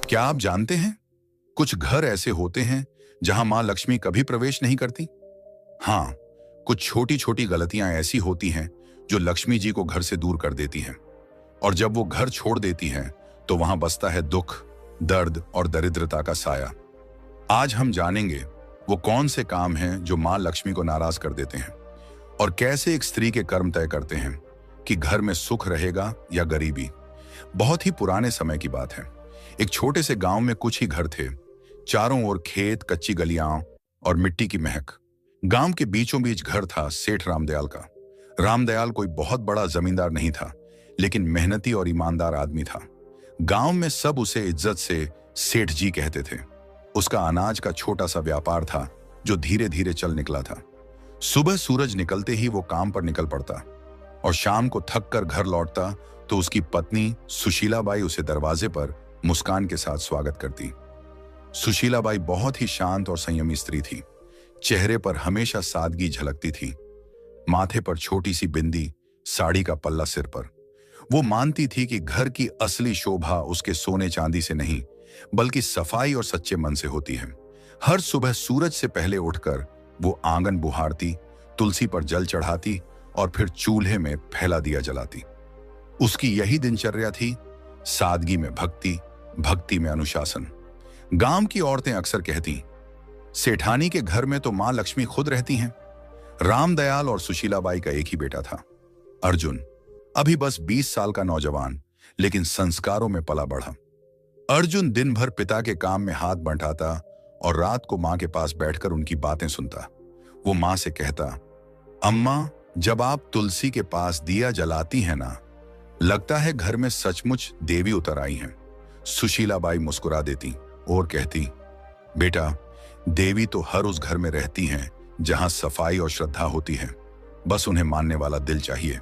क्या आप जानते हैं, कुछ घर ऐसे होते हैं जहां मां लक्ष्मी कभी प्रवेश नहीं करती। हाँ, कुछ छोटी छोटी गलतियां ऐसी होती हैं जो लक्ष्मी जी को घर से दूर कर देती हैं, और जब वो घर छोड़ देती हैं तो वहां बसता है दुख, दर्द और दरिद्रता का साया। आज हम जानेंगे वो कौन से काम हैं जो मां लक्ष्मी को नाराज कर देते हैं, और कैसे एक स्त्री के कर्म तय करते हैं कि घर में सुख रहेगा या गरीबी। बहुत ही पुराने समय की बात है। एक छोटे से गांव में कुछ ही घर थे। चारों ओर खेत, कच्ची गलियां और मिट्टी की महक। गांव के बीचों बीच घर था सेठ रामदयाल का। रामदयाल कोई बहुत बड़ा जमींदार नहीं था, लेकिन मेहनती और ईमानदार आदमी था। गांव में सब उसे इज्जत से सेठ जी कहते थे। उसका अनाज का छोटा सा व्यापार था जो धीरे धीरे चल निकला था। सुबह सूरज निकलते ही वो काम पर निकल पड़ता, और शाम को थक कर घर लौटता तो उसकी पत्नी सुशीलाबाई उसे दरवाजे पर मुस्कान के साथ स्वागत करती। सुशीलाबाई बहुत ही शांत और संयमी स्त्री थी। चेहरे पर हमेशा सादगी झलकती थी। माथे पर छोटी सी बिंदी, साड़ी का पल्ला सिर पर। वो मानती थी कि घर की असली शोभा उसके सोने चांदी से नहीं, बल्कि सफाई और सच्चे मन से होती है। हर सुबह सूरज से पहले उठकर वो आंगन बुहारती, तुलसी पर जल चढ़ाती और फिर चूल्हे में फैला दिया जलाती। उसकी यही दिनचर्या थी, सादगी में भक्ति, भक्ति में अनुशासन। गांव की औरतें अक्सर कहती, सेठानी के घर में तो मां लक्ष्मी खुद रहती हैं। रामदयाल और सुशीलाबाई का एक ही बेटा था, अर्जुन। अभी बस 20 साल का नौजवान, लेकिन संस्कारों में पला बढ़ा। अर्जुन दिन भर पिता के काम में हाथ बंटाता और रात को मां के पास बैठकर उनकी बातें सुनता। वो मां से कहता, अम्मा, जब आप तुलसी के पास दिया जलाती हैं ना, लगता है घर में सचमुच देवी उतर आई हैं। सुशीलाबाई मुस्कुरा देती और कहती, बेटा, देवी तो हर उस घर में रहती हैं जहां सफाई और श्रद्धा होती है। बस उन्हें मानने वाला दिल चाहिए।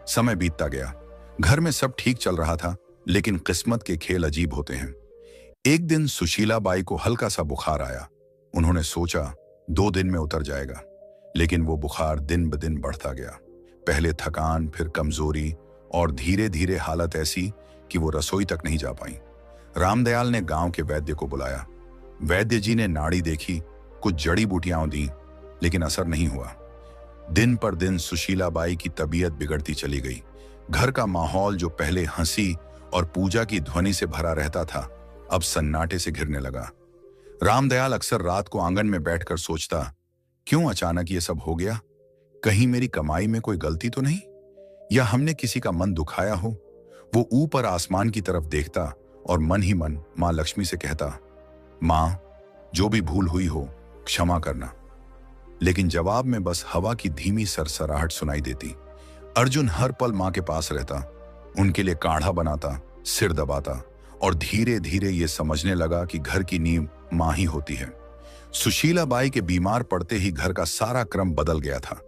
समय बीतता गया। घर में सब ठीक चल रहा था, लेकिन किस्मत के खेल अजीब होते हैं। एक दिन सुशीलाबाई को हल्का सा बुखार आया। उन्होंने सोचा 2 दिन में उतर जाएगा, लेकिन वो बुखार दिन ब दिन बढ़ता गया। पहले थकान, फिर कमजोरी, और धीरे धीरे हालत ऐसी कि वो रसोई तक नहीं जा पाई। रामदयाल ने गांव के वैद्य को बुलाया। वैद्य जी ने नाड़ी देखी, कुछ जड़ी बूटियां दी, लेकिन असर नहीं हुआ। दिन पर दिन सुशीलाबाई की तबीयत बिगड़ती चली गई। घर का माहौल जो पहले हंसी और पूजा की ध्वनि से भरा रहता था, अब सन्नाटे से घिरने लगा। रामदयाल अक्सर रात को आंगन में बैठकर सोचता, क्यों अचानक ये सब हो गया? कहीं मेरी कमाई में कोई गलती तो नहीं, या हमने किसी का मन दुखाया हो? वो ऊपर आसमान की तरफ देखता और मन ही मन मां लक्ष्मी से कहता, मां, जो भी भूल हुई हो क्षमा करना। लेकिन जवाब में बस हवा की धीमी सरसराहट सुनाई देती। अर्जुन हर पल मां के पास रहता, उनके लिए काढ़ा बनाता, सिर दबाता, और धीरे धीरे ये समझने लगा कि घर की नींव मां ही होती है। सुशीलाबाई के बीमार पड़ते ही घर का सारा क्रम बदल गया था।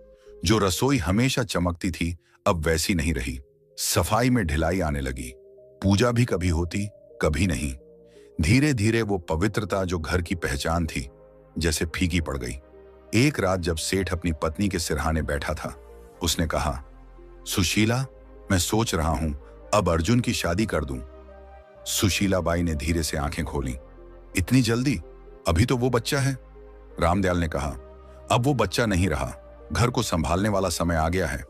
जो रसोई हमेशा चमकती थी, अब वैसी नहीं रही। सफाई में ढिलाई आने लगी। पूजा भी कभी होती, कभी नहीं। धीरे धीरे वो पवित्रता जो घर की पहचान थी, जैसे फीकी पड़ गई। एक रात जब सेठ अपनी पत्नी के सिरहाने बैठा था, उसने कहा, सुशीला, मैं सोच रहा हूं अब अर्जुन की शादी कर दूं। सुशीलाबाई ने धीरे से आंखें खोली। इतनी जल्दी? अभी तो वो बच्चा है। रामदयाल ने कहा, अब वो बच्चा नहीं रहा, घर को संभालने वाला समय आ गया है,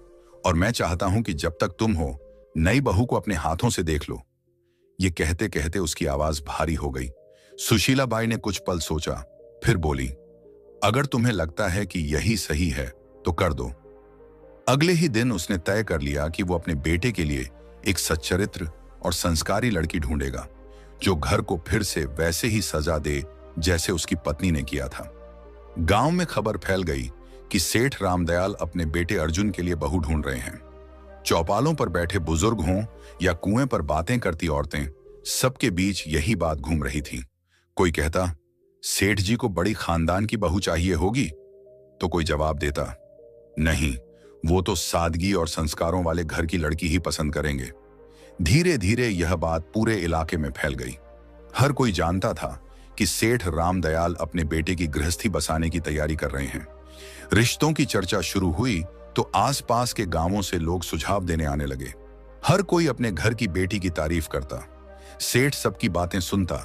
और मैं चाहता हूं कि जब तक तुम हो, नई बहू को अपने हाथों से देख लो। ये कहते कहते उसकी आवाज भारी हो गई। सुशीलाबाई ने कुछ पल सोचा, फिर बोली, अगर तुम्हें लगता है कि यही सही है तो कर दो। अगले ही दिन उसने तय कर लिया कि वो अपने बेटे के लिए एक सच्चरित्र और संस्कारी लड़की ढूंढेगा, जो घर को फिर से वैसे ही सजा दे जैसे उसकी पत्नी ने किया था। गांव में खबर फैल गई कि सेठ रामदयाल अपने बेटे अर्जुन के लिए बहू ढूंढ रहे हैं। चौपालों पर बैठे बुजुर्ग हों या कुएं पर बातें करती औरतें, सबके बीच यही बात घूम रही थी। कोई कहता, सेठ जी को बड़ी खानदान की बहू चाहिए होगी, तो कोई जवाब देता, नहीं, वो तो सादगी और संस्कारों वाले घर की लड़की ही पसंद करेंगे। धीरे धीरे यह बात पूरे इलाके में फैल गई। हर कोई जानता था कि सेठ रामदयाल अपने बेटे की गृहस्थी बसाने की तैयारी कर रहे हैं। रिश्तों की चर्चा शुरू हुई तो आसपास के गांवों से लोग सुझाव देने आने लगे। हर कोई अपने घर की बेटी की तारीफ करता। सेठ सबकी बातें सुनता,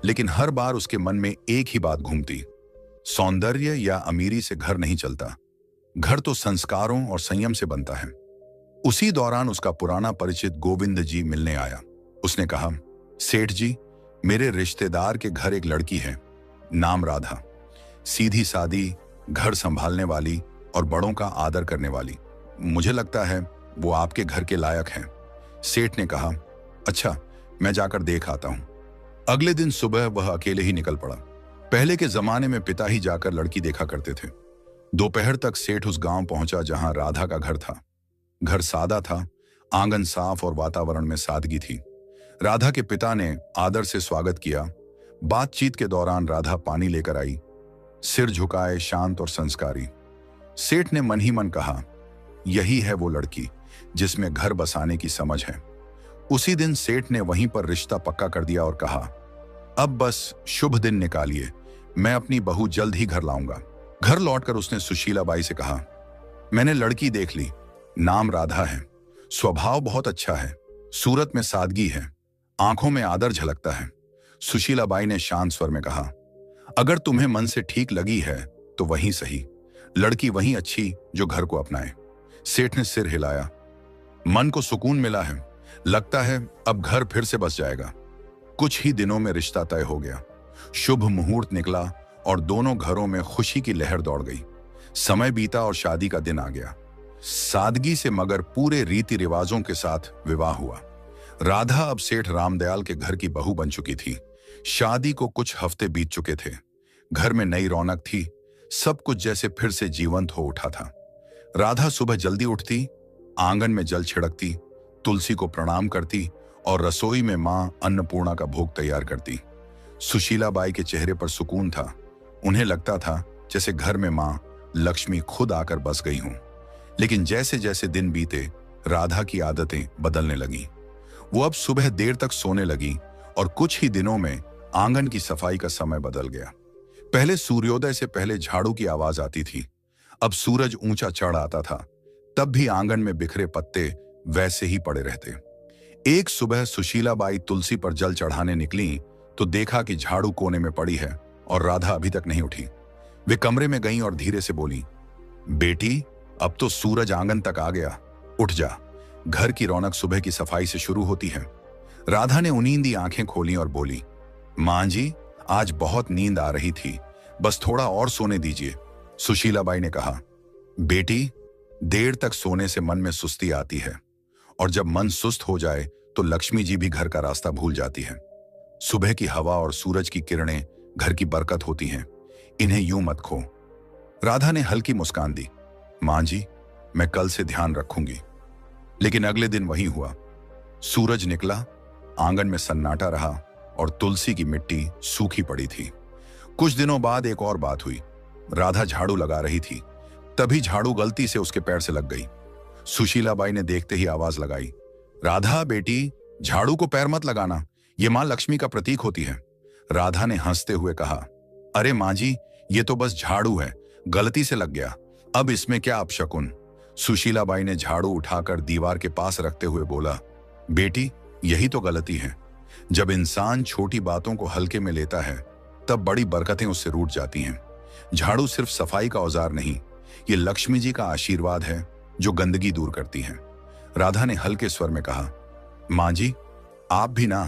लेकिन हर बार उसके मन में एक ही बात घूमती, सौंदर्य या अमीरी से घर नहीं चलता, घर तो संस्कारों और संयम से बनता है। उसी दौरान उसका पुराना परिचित गोविंद जी मिलने आया। उसने कहा, सेठ जी, मेरे रिश्तेदार के घर एक लड़की है, नाम राधा, सीधी सादी, घर संभालने वाली और बड़ों का आदर करने वाली। मुझे लगता है वो आपके घर के लायक है। सेठ ने कहा, अच्छा, मैं जाकर देख आता हूं। अगले दिन सुबह वह अकेले ही निकल पड़ा। पहले के जमाने में पिता ही जाकर लड़की देखा करते थे। दोपहर तक सेठ उस गांव पहुंचा जहां राधा का घर था। घर सादा था, आंगन साफ और वातावरण में सादगी थी। राधा के पिता ने आदर से स्वागत किया। बातचीत के दौरान राधा पानी लेकर आई, सिर झुकाए, शांत और संस्कारी। सेठ ने मन ही मन कहा, यही है वो लड़की जिसमें घर बसाने की समझ है। उसी दिन सेठ ने वहीं पर रिश्ता पक्का कर दिया और कहा, अब बस शुभ दिन निकालिए, मैं अपनी बहू जल्द ही घर लाऊंगा। घर लौटकर उसने सुशीला बाई से कहा, मैंने लड़की देख ली, नाम राधा है, स्वभाव बहुत अच्छा है, सूरत में सादगी है, आंखों में आदर झलकता है। सुशीला बाई ने शांत स्वर में कहा, अगर तुम्हें मन से ठीक लगी है तो वहीं सही, लड़की वहीं अच्छी जो घर को अपनाए। सेठ ने सिर हिलाया। मन को सुकून मिला है, लगता है अब घर फिर से बस जाएगा। कुछ ही दिनों में रिश्ता तय हो गया। शुभ मुहूर्त निकला और दोनों घरों में खुशी की लहर दौड़ गई। समय बीता और शादी का दिन आ गया। सादगी से मगर पूरे रीति रिवाजों के साथ विवाह हुआ। राधा अब सेठ रामदयाल के घर की बहू बन चुकी थी। शादी को कुछ हफ्ते बीत चुके थे। घर में नई रौनक थी, सब कुछ जैसे फिर से जीवंत हो उठा था। राधा सुबह जल्दी उठती, आंगन में जल छिड़कती, तुलसी को प्रणाम करती और रसोई में मां अन्नपूर्णा का भोग तैयार करती। सुशीला बाई के चेहरे पर सुकून था। उन्हें लगता था जैसे घर में मां लक्ष्मी खुद आकर बस गई हूं। लेकिन जैसे जैसे दिन बीते, राधा की आदतें बदलने लगी। वो अब सुबह देर तक सोने लगी और कुछ ही दिनों में आंगन की सफाई का समय बदल गया। पहले सूर्योदय से पहले झाड़ू की आवाज आती थी, अब सूरज ऊंचा चढ़ आता था, तब भी आंगन में बिखरे पत्ते वैसे ही पड़े रहते। एक सुबह सुशीला बाई तुलसी पर जल चढ़ाने निकली तो देखा कि झाड़ू कोने में पड़ी है और राधा अभी तक नहीं उठी। वे कमरे में गईं और धीरे से बोली, बेटी, अब तो सूरज आंगन तक आ गया, उठ जा, घर की रौनक सुबह की सफाई से शुरू होती है। राधा ने उनींदी आंखें खोली और बोली, मां जी, आज बहुत नींद आ रही थी, बस थोड़ा और सोने दीजिए। सुशीला बाई ने कहा, बेटी, देर तक सोने से मन में सुस्ती आती है और जब मन सुस्त हो जाए तो लक्ष्मी जी भी घर का रास्ता भूल जाती है। सुबह की हवा और सूरज की किरणें घर की बरकत होती हैं, इन्हें यूं मत खो। राधा ने हल्की मुस्कान दी, मां जी, मैं कल से ध्यान रखूंगी। लेकिन अगले दिन वही हुआ। सूरज निकला, आंगन में सन्नाटा रहा और तुलसी की मिट्टी सूखी पड़ी थी। कुछ दिनों बाद एक और बात हुई। राधा झाड़ू लगा रही थी, तभी झाड़ू गलती से उसके पैर से लग गई। सुशीला बाई ने देखते ही आवाज लगाई, राधा बेटी, झाड़ू को पैर मत लगाना, ये मां लक्ष्मी का प्रतीक होती है। राधा ने हंसते हुए कहा, अरे मां जी, ये तो बस झाड़ू है, गलती से लग गया, अब इसमें क्या अपशकुन। सुशीला बाई ने झाड़ू उठाकर दीवार के पास रखते हुए बोला, बेटी, यही तो गलती है। जब इंसान छोटी बातों को हल्के में लेता है तब बड़ी बरकतें उससे रूठ जाती हैं। झाड़ू सिर्फ सफाई का औजार नहीं, ये लक्ष्मी जी का आशीर्वाद है जो गंदगी दूर करती है। राधा ने हल्के स्वर में कहा, मां जी, आप भी ना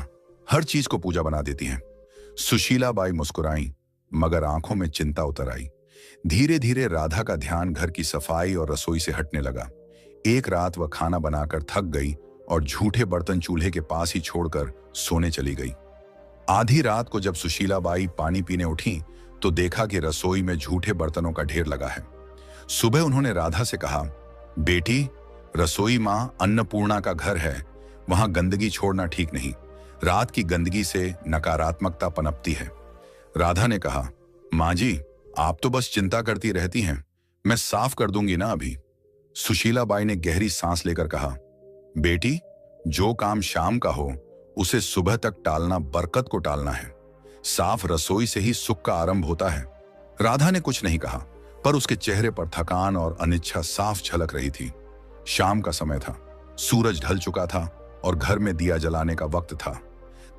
हर चीज को पूजा बना देती हैं। सुशीला बाई मुस्कुराई, मगर आंखों में चिंता उतर आई। धीरे धीरे राधा का ध्यान घर की सफाई और रसोई से हटने लगा। एक रात वह खाना बनाकर थक गई और झूठे बर्तन चूल्हे के पास ही छोड़कर सोने चली गई। आधी रात को जब सुशीला बाई पानी पीने उठी तो देखा कि रसोई में झूठे बर्तनों का ढेर लगा है। सुबह उन्होंने राधा से कहा, बेटी, रसोई मां अन्नपूर्णा का घर है, वहां गंदगी छोड़ना ठीक नहीं, रात की गंदगी से नकारात्मकता पनपती है। राधा ने कहा, मां जी, आप तो बस चिंता करती रहती हैं, मैं साफ कर दूंगी ना अभी। सुशीला बाई ने गहरी सांस लेकर कहा, बेटी, जो काम शाम का हो उसे सुबह तक टालना बरकत को टालना है। साफ रसोई से ही सुख का आरंभ होता है। राधा ने कुछ नहीं कहा, पर उसके चेहरे पर थकान और अनिच्छा साफ झलक रही थी। शाम का समय था, सूरज ढल चुका था और घर में दिया जलाने का वक्त था।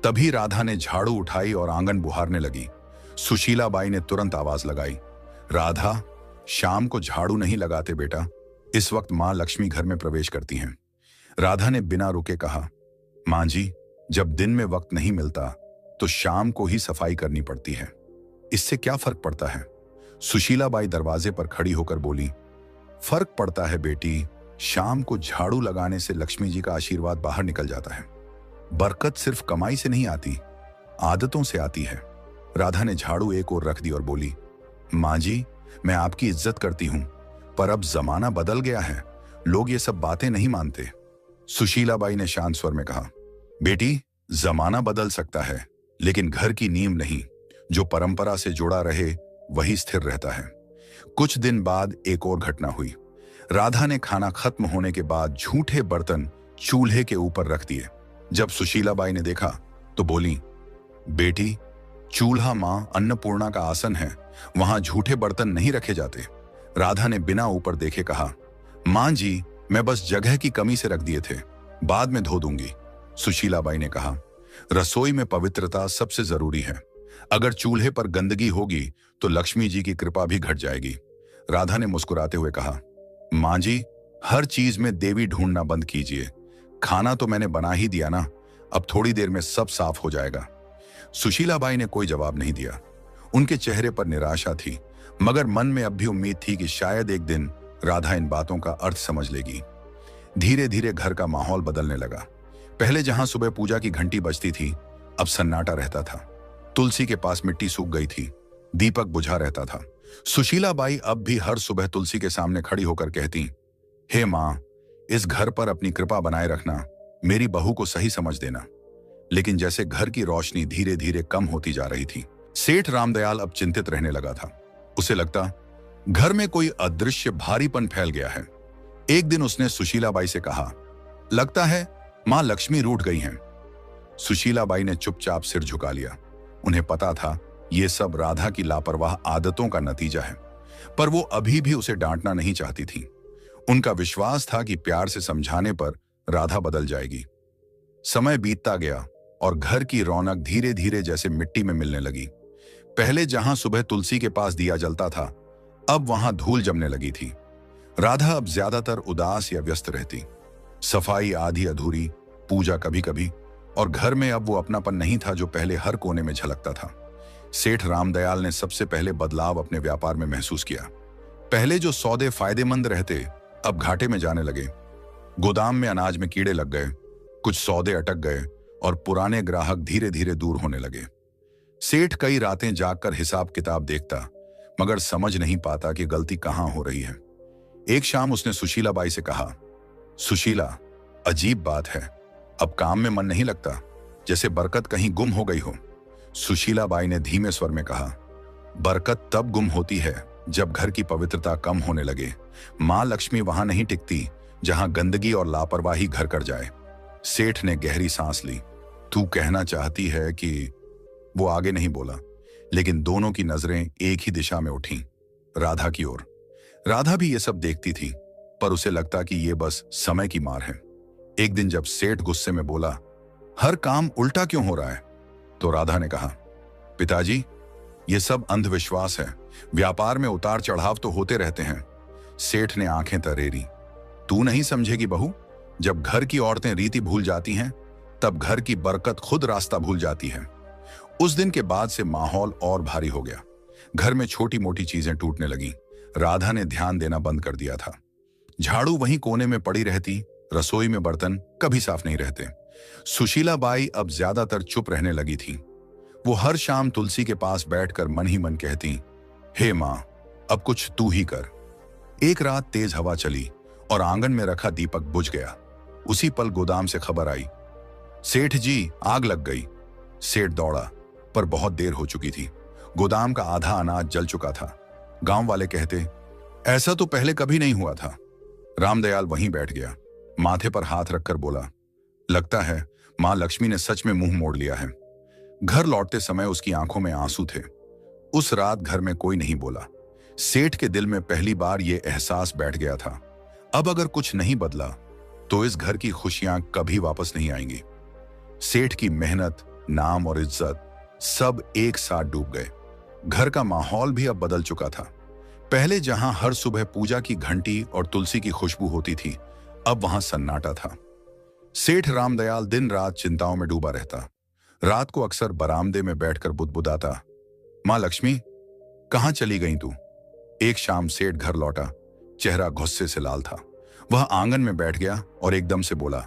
तभी राधा ने झाड़ू उठाई और आंगन बुहारने लगी। सुशीला बाई ने तुरंत आवाज लगाई, राधा, शाम को झाड़ू नहीं लगाते बेटा। इस वक्त मां लक्ष्मी घर में प्रवेश करती हैं। राधा ने बिना रुके कहा, मां जी, जब दिन में वक्त नहीं मिलता तो शाम को ही सफाई करनी पड़ती है, इससे क्या फर्क पड़ता है? सुशीला बाई दरवाजे पर खड़ी होकर बोली, फर्क पड़ता है बेटी, शाम को झाड़ू लगाने से लक्ष्मी जी का आशीर्वाद बाहर निकल जाता है। बरकत सिर्फ कमाई से नहीं आती, आदतों से आती है। राधा ने झाड़ू एक ओर रख दी और बोली, मां जी, मैं आपकी इज्जत करती हूं, पर अब जमाना बदल गया है, लोग ये सब बातें नहीं मानते। सुशीला बाई ने शांत स्वर में कहा, बेटी, जमाना बदल सकता है लेकिन घर की नींव नहीं। जो परंपरा से जुड़ा रहे वही स्थिर रहता है। कुछ दिन बाद एक और घटना हुई। राधा ने खाना खत्म होने के बाद झूठे बर्तन चूल्हे के ऊपर रख दिए। जब सुशीला बाई ने देखा तो बोली, बेटी, चूल्हा मां अन्नपूर्णा का आसन है, वहां झूठे बर्तन नहीं रखे जाते। राधा ने बिना ऊपर देखे कहा, मां जी, मैं बस जगह की कमी से रख दिए थे, बाद में धो दूंगी। सुशीला बाई ने कहा, रसोई में पवित्रता सबसे जरूरी है। अगर चूल्हे पर गंदगी होगी तो लक्ष्मी जी की कृपा भी घट जाएगी। राधा ने मुस्कुराते हुए कहा, मां जी, हर चीज में देवी ढूंढना बंद कीजिए। खाना तो मैंने बना ही दिया ना, अब थोड़ी देर में सब साफ हो जाएगा। सुशीला बाई ने कोई जवाब नहीं दिया। उनके चेहरे पर निराशा थी, मगर मन में अब भी उम्मीद थी कि शायद एक दिन राधा इन बातों का अर्थ समझ लेगी। धीरे धीरे घर का माहौल बदलने लगा। पहले जहां सुबह पूजा की घंटी बजती थी, अब सन्नाटा रहता था। तुलसी के पास मिट्टी सूख गई थी, दीपक बुझा रहता था। सुशीला बाई अब भी हर सुबह तुलसी के सामने खड़ी होकर कहती, हे मां, इस घर पर अपनी कृपा बनाए रखना, मेरी बहू को सही समझ देना। लेकिन जैसे घर की रोशनी धीरे धीरे कम होती जा रही थी, सेठ रामदयाल अब चिंतित रहने लगा था। उसे लगता घर में कोई अदृश्य भारीपन फैल गया है। एक दिन उसने सुशीला बाई से कहा, लगता है मां लक्ष्मी रूठ गई हैं। सुशीला बाई ने चुपचाप सिर झुका लिया। उन्हें पता था यह सब राधा की लापरवाह आदतों का नतीजा है, पर वो अभी भी उसे डांटना नहीं चाहती थी। उनका विश्वास था कि प्यार से समझाने पर राधा बदल जाएगी। समय बीतता गया और घर की रौनक धीरे धीरे जैसे मिट्टी में मिलने लगी। पहले जहां सुबह तुलसी के पास दिया जलता था, अब वहां धूल जमने लगी थी। राधा अब ज्यादातर उदास या व्यस्त रहती। सफाई आधी अधूरी, पूजा कभी कभी, और घर में अब वो अपनापन नहीं था जो पहले हर कोने में झलकता था। सेठ रामदयाल ने सबसे पहले बदलाव अपने व्यापार में महसूस किया। पहले जो सौदे फायदेमंद रहते, अब घाटे में जाने लगे। गोदाम में अनाज में कीड़े लग गए, कुछ सौदे अटक गए और पुराने ग्राहक धीरे धीरे दूर होने लगे। सेठ कई रातें जागकर हिसाब किताब देखता, मगर समझ नहीं पाता कि गलती कहां हो रही है। एक शाम उसने सुशीला बाई से कहा, सुशीला, अजीब बात है, अब काम में मन नहीं लगता, जैसे बरकत कहीं गुम हो गई हो। सुशीला बाई ने धीमे स्वर में कहा, बरकत तब गुम होती है जब घर की पवित्रता कम होने लगे। मां लक्ष्मी वहां नहीं टिकती जहां गंदगी और लापरवाही घर कर जाए। सेठ ने गहरी सांस ली। तू कहना चाहती है कि... वो आगे नहीं बोला, लेकिन दोनों की नजरें एक ही दिशा में उठीं, राधा की ओर। राधा भी ये सब देखती थी, पर उसे लगता कि ये बस समय की मार है। एक दिन जब सेठ गुस्से में बोला, हर काम उल्टा क्यों हो रहा है, तो राधा ने कहा, पिताजी, ये सब अंधविश्वास है। व्यापार में उतार चढ़ाव तो होते रहते हैं। सेठ ने आंखें तरेरी। तू नहीं समझेगी बहू, जब घर की औरतें रीति भूल जाती हैं, तब घर की बरकत खुद रास्ता भूल जाती है। उस दिन के बाद से माहौल और भारी हो गया। घर में छोटी मोटी चीजें टूटने लगीं। राधा ने ध्यान देना बंद कर दिया था। झाड़ू वहीं कोने में पड़ी रहती, रसोई में बर्तन कभी साफ नहीं रहते। सुशीला बाई अब ज्यादातर चुप रहने लगी थी। वो हर शाम तुलसी के पास बैठकर मन ही मन कहती, हे मां, अब कुछ तू ही कर। एक रात तेज हवा चली और आंगन में रखा दीपक बुझ गया। उसी पल गोदाम से खबर आई, सेठ जी, आग लग गई। सेठ दौड़ा, पर बहुत देर हो चुकी थी। गोदाम का आधा अनाज जल चुका था। गांव वाले कहते, ऐसा तो पहले कभी नहीं हुआ था। रामदयाल वहीं बैठ गया, माथे पर हाथ रखकर बोला, लगता है मां लक्ष्मी ने सच में मुंह मोड़ लिया है। घर लौटते समय उसकी आंखों में आंसू थे। उस रात घर में कोई नहीं बोला। सेठ के दिल में पहली बार यह एहसास बैठ गया था, अब अगर कुछ नहीं बदला तो इस घर की खुशियां कभी वापस नहीं आएंगी। सेठ की मेहनत, नाम और इज्जत सब एक साथ डूब गए। घर का माहौल भी अब बदल चुका था। पहले जहां हर सुबह पूजा की घंटी और तुलसी की खुशबू होती थी, अब वहां सन्नाटा था। सेठ रामदयाल दिन रात चिंताओं में डूबा रहता। रात को अक्सर बरामदे में बैठकर बुदबुदाता, मां लक्ष्मी, कहां चली गई तू? एक शाम सेठ घर लौटा। चेहरा गुस्से से लाल था। वह आंगन में बैठ गया और एकदम से बोला,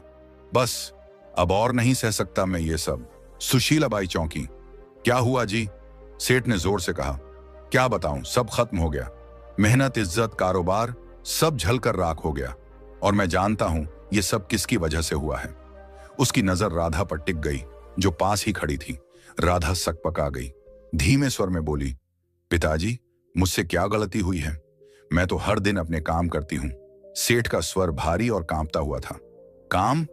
बस अब और नहीं सह सकता मैं ये सब। सुशीलाबाई चौंकी। क्या हुआ जी? सेठ ने जोर से कहा। क्या बताऊं, सब खत्म हो गया। मेहनत, इज्जत, कारोबार सब झलकर राख हो गया। और मैं जानता हूं ये सब किसकी वजह से हुआ है। उसकी नजर राधा पर टिक गई, जो पास ही खड़ी थी। राधा सकपका गई। धीमे स्वर में बोली, पिताजी, मुझसे क्या गलती हुई है? मैं तो हर दिन अपने काम करती हूं। सेठ का स्वर भारी और कांपता हुआ था। काम?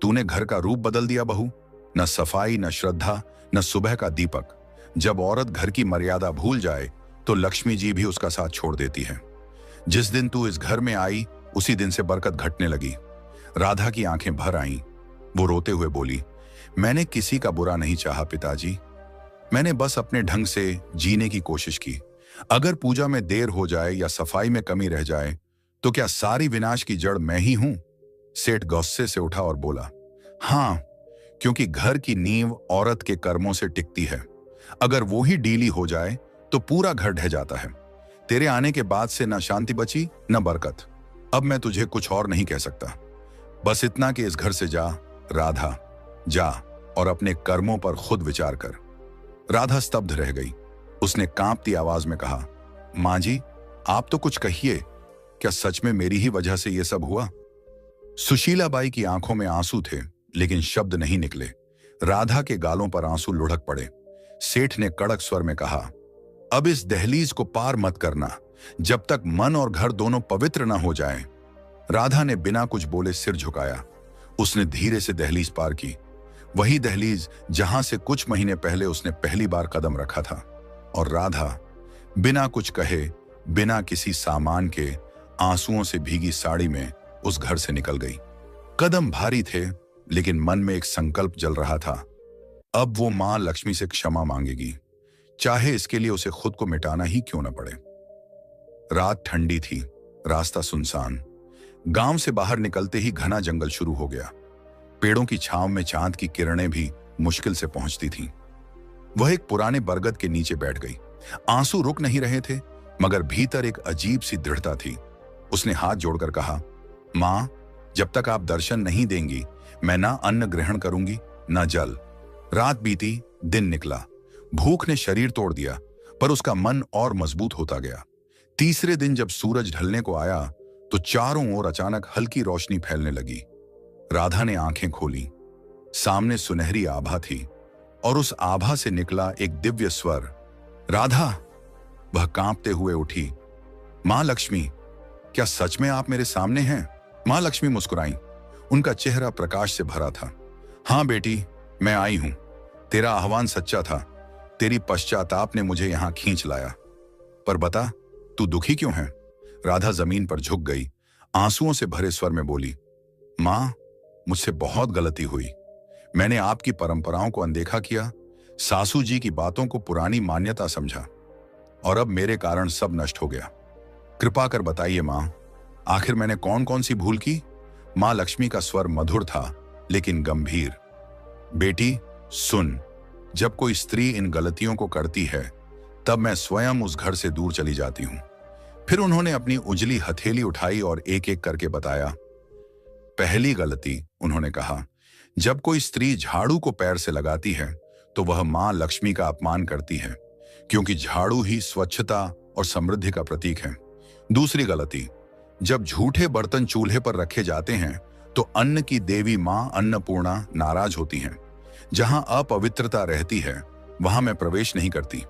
तूने घर का रूप बदल दिया बहू। न सफाई, न श्रद्धा, न सुबह का दीपक। जब औरत घर की मर्यादा भूल जाए तो लक्ष्मी जी भी उसका साथ छोड़ देती है। जिस दिन तू इस घर में आई, उसी दिन से बरकत घटने लगी। राधा की आंखें भर आईं। वो रोते हुए बोली, मैंने किसी का बुरा नहीं चाहा पिताजी। मैंने बस अपने ढंग से जीने की कोशिश की। अगर पूजा में देर हो जाए या सफाई में कमी रह जाए तो क्या सारी विनाश की जड़ मैं ही हूं? सेठ गुस्से से उठा और बोला, हां, क्योंकि घर की नींव औरत के कर्मों से टिकती है। अगर वो ही ढीली हो जाए तो पूरा घर ढह जाता है। तेरे आने के बाद से न शांति बची न बरकत। अब मैं तुझे कुछ और नहीं कह सकता, बस इतना कि इस घर से जा। राधा, जा और अपने कर्मों पर खुद विचार कर। राधा स्तब्ध रह गई। उसने कांपती आवाज में कहा, मां जी, आप तो कुछ कहिए। क्या सच में मेरी ही वजह से यह सब हुआ? सुशीलाबाई की आंखों में आंसू थे, लेकिन शब्द नहीं निकले। राधा के गालों पर आंसू लुढ़क पड़े। सेठ ने कड़क स्वर में कहा, अब इस दहलीज को पार मत करना जब तक मन और घर दोनों पवित्र न हो जाएं। राधा ने बिना कुछ बोले सिर झुकाया। उसने धीरे से दहलीज पार की, वही दहलीज जहां से कुछ महीने पहले उसने पहली बार कदम रखा था। और राधा बिना कुछ कहे, बिना किसी सामान के, आंसुओं से भीगी साड़ी में उस घर से निकल गई। कदम भारी थे, लेकिन मन में एक संकल्प जल रहा था। अब वो मां लक्ष्मी से क्षमा मांगेगी, चाहे इसके लिए उसे खुद को मिटाना ही क्यों न पड़े। रात ठंडी थी, रास्ता सुनसान। गांव से बाहर निकलते ही घना जंगल शुरू हो गया। पेड़ों की छांव में चांद की किरणें भी मुश्किल से पहुंचती थीं। वह एक पुराने बरगद के नीचे बैठ गई। आंसू रुक नहीं रहे थे, मगर भीतर एक अजीब सी दृढ़ता थी। उसने हाथ जोड़कर कहा, मां, जब तक आप दर्शन नहीं देंगी, मैं ना अन्न ग्रहण करूंगी ना जल। रात बीती, दिन निकला। भूख ने शरीर तोड़ दिया, पर उसका मन और मजबूत होता गया। तीसरे दिन जब सूरज ढलने को आया तो चारों ओर अचानक हल्की रोशनी फैलने लगी। राधा ने आंखें खोली। सामने सुनहरी आभा थी और उस आभा से निकला एक दिव्य स्वर, राधा। वह कांपते हुए उठी। मां लक्ष्मी, क्या सच में आप मेरे सामने हैं? मां लक्ष्मी मुस्कुराईं। उनका चेहरा प्रकाश से भरा था। हां बेटी, मैं आई हूं। तेरा आह्वान सच्चा था। तेरी पश्चाताप ने मुझे यहां खींच लाया। पर बता, तू दुखी क्यों है? राधा जमीन पर झुक गई। आंसुओं से भरे स्वर में बोली, मां, मुझसे बहुत गलती हुई। मैंने आपकी परंपराओं को अनदेखा किया, सासू जी की बातों को पुरानी मान्यता समझा, और अब मेरे कारण सब नष्ट हो गया। कृपा कर बताइए मां, आखिर मैंने कौन कौन सी भूल की? मां लक्ष्मी का स्वर मधुर था लेकिन गंभीर। बेटी सुन, जब कोई स्त्री इन गलतियों को करती है, तब मैं स्वयं उस घर से दूर चली जाती हूं। फिर उन्होंने अपनी उजली हथेली उठाई और एक एक करके बताया। पहली गलती, उन्होंने कहा, जब कोई स्त्री झाड़ू को पैर से लगाती है तो वह मां लक्ष्मी का अपमान करती है, क्योंकि झाड़ू ही स्वच्छता और समृद्धि का प्रतीक है। दूसरी गलती, जब झूठे बर्तन चूल्हे पर रखे जाते हैं तो अन्न की देवी मां अन्नपूर्णा नाराज होती हैं। जहां अपवित्रता रहती है वहां मैं प्रवेश नहीं करती।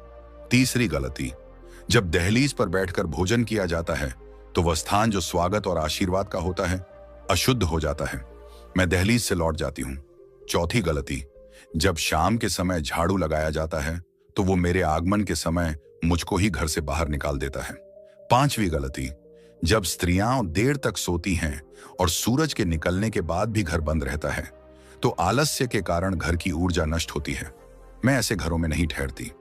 तीसरी गलती, जब दहलीज पर बैठकर भोजन किया जाता है तो वह स्थान जो स्वागत और आशीर्वाद का होता है अशुद्ध हो जाता है। मैं दहलीज से लौट जाती हूँ। चौथी गलती, जब शाम के समय झाड़ू लगाया जाता है तो वो मेरे आगमन के समय मुझको ही घर से बाहर निकाल देता है। पांचवी गलती, जब स्त्रियां देर तक सोती हैं और सूरज के निकलने के बाद भी घर बंद रहता है तो आलस्य के कारण घर की ऊर्जा नष्ट होती है। मैं ऐसे घरों में नहीं ठहरती।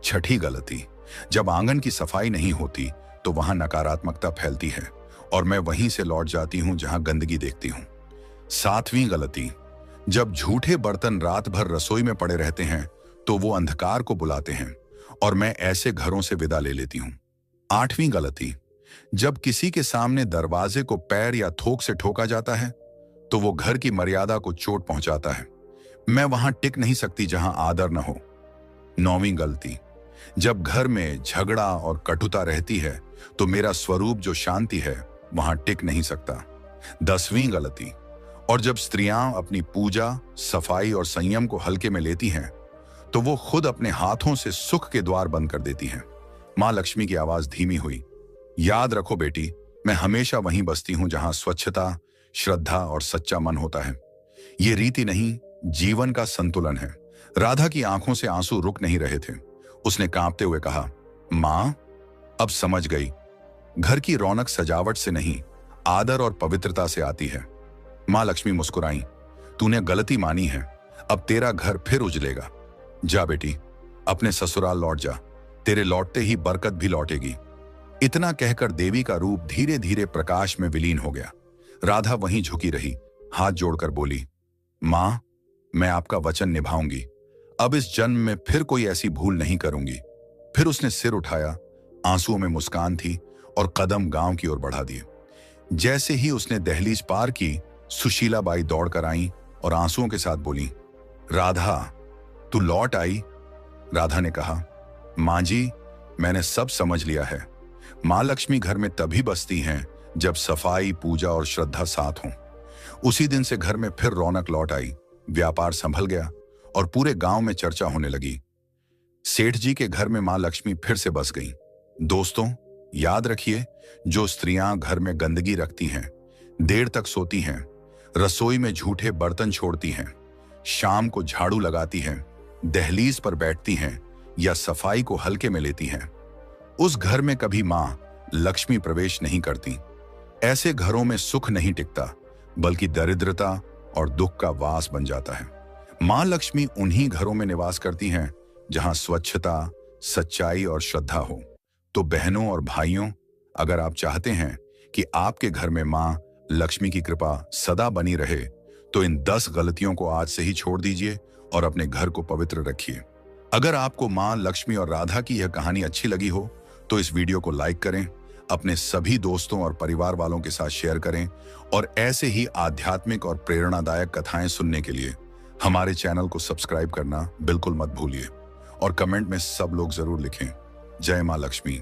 छठी गलती, जब आंगन की सफाई नहीं होती तो वहां नकारात्मकता फैलती है और मैं वहीं से लौट जाती हूं जहां गंदगी देखती हूं। सातवीं गलती, जब झूठे बर्तन रात भर रसोई में पड़े रहते हैं तो वो अंधकार को बुलाते हैं और मैं ऐसे घरों से विदा ले लेती हूं। आठवीं गलती, जब किसी के सामने दरवाजे को पैर या थोक से ठोका जाता है तो वो घर की मर्यादा को चोट पहुंचाता है। मैं वहां टिक नहीं सकती जहां आदर न हो। नौवीं गलती, जब घर में झगड़ा और कटुता रहती है तो मेरा स्वरूप जो शांति है वहां टिक नहीं सकता। 10वीं गलती, और जब स्त्रियां अपनी पूजा, सफाई और संयम को हल्के में लेती हैं तो वो खुद अपने हाथों से सुख के द्वार बंद कर देती हैं। मां लक्ष्मी की आवाज धीमी हुई, याद रखो बेटी, मैं हमेशा वहीं बसती हूं जहां स्वच्छता, श्रद्धा और सच्चा मन होता है। ये रीति नहीं, जीवन का संतुलन है। राधा की आंखों से आंसू रुक नहीं रहे थे। उसने कांपते हुए कहा, मां, अब समझ गई, घर की रौनक सजावट से नहीं, आदर और पवित्रता से आती है। मां लक्ष्मी मुस्कुराई, तूने गलती मानी है, अब तेरा घर फिर उजलेगा। जा बेटी, अपने ससुराल लौट जा, तेरे लौटते ही बरकत भी लौटेगी। इतना कहकर देवी का रूप धीरे धीरे प्रकाश में विलीन हो गया। राधा वहीं झुकी रही, हाथ जोड़कर बोली, मां, मैं आपका वचन निभाऊंगी, अब इस जन्म में फिर कोई ऐसी भूल नहीं करूंगी। फिर उसने सिर उठाया, आंसुओं में मुस्कान थी और कदम गांव की ओर बढ़ा दिए। जैसे ही उसने दहलीज पार की, सुशीला बाई दौड़कर आई और आंसुओं के साथ बोली, राधा, तू लौट आई। राधा ने कहा, मां जी, मैंने सब समझ लिया है। मां लक्ष्मी घर में तभी बसती हैं जब सफाई, पूजा और श्रद्धा साथ हों। उसी दिन से घर में फिर रौनक लौट आई, व्यापार संभल गया और पूरे गांव में चर्चा होने लगी। सेठ जी के घर में मां लक्ष्मी फिर से बस गई। दोस्तों, याद रखिए, जो स्त्रियां घर में गंदगी रखती हैं, देर तक सोती हैं, रसोई में झूठे बर्तन छोड़ती हैं, शाम को झाड़ू लगाती हैं, दहलीज पर बैठती हैं या सफाई को हल्के में लेती हैं, उस घर में कभी मां लक्ष्मी प्रवेश नहीं करती। ऐसे घरों में सुख नहीं टिकता, बल्कि दरिद्रता और दुख का वास बन जाता है। मां लक्ष्मी उन्हीं घरों में निवास करती हैं जहां स्वच्छता, सच्चाई और श्रद्धा हो। तो बहनों और भाइयों, अगर आप चाहते हैं कि आपके घर में मां लक्ष्मी की कृपा सदा बनी रहे तो इन 10 गलतियों को आज से ही छोड़ दीजिए और अपने घर को पवित्र रखिए। अगर आपको मां लक्ष्मी और राधा की यह कहानी अच्छी लगी हो तो इस वीडियो को लाइक करें, अपने सभी दोस्तों और परिवार वालों के साथ शेयर करें और ऐसे ही आध्यात्मिक और प्रेरणादायक कथाएं सुनने के लिए हमारे चैनल को सब्सक्राइब करना बिल्कुल मत भूलिए और कमेंट में सब लोग जरूर लिखें, जय मां लक्ष्मी।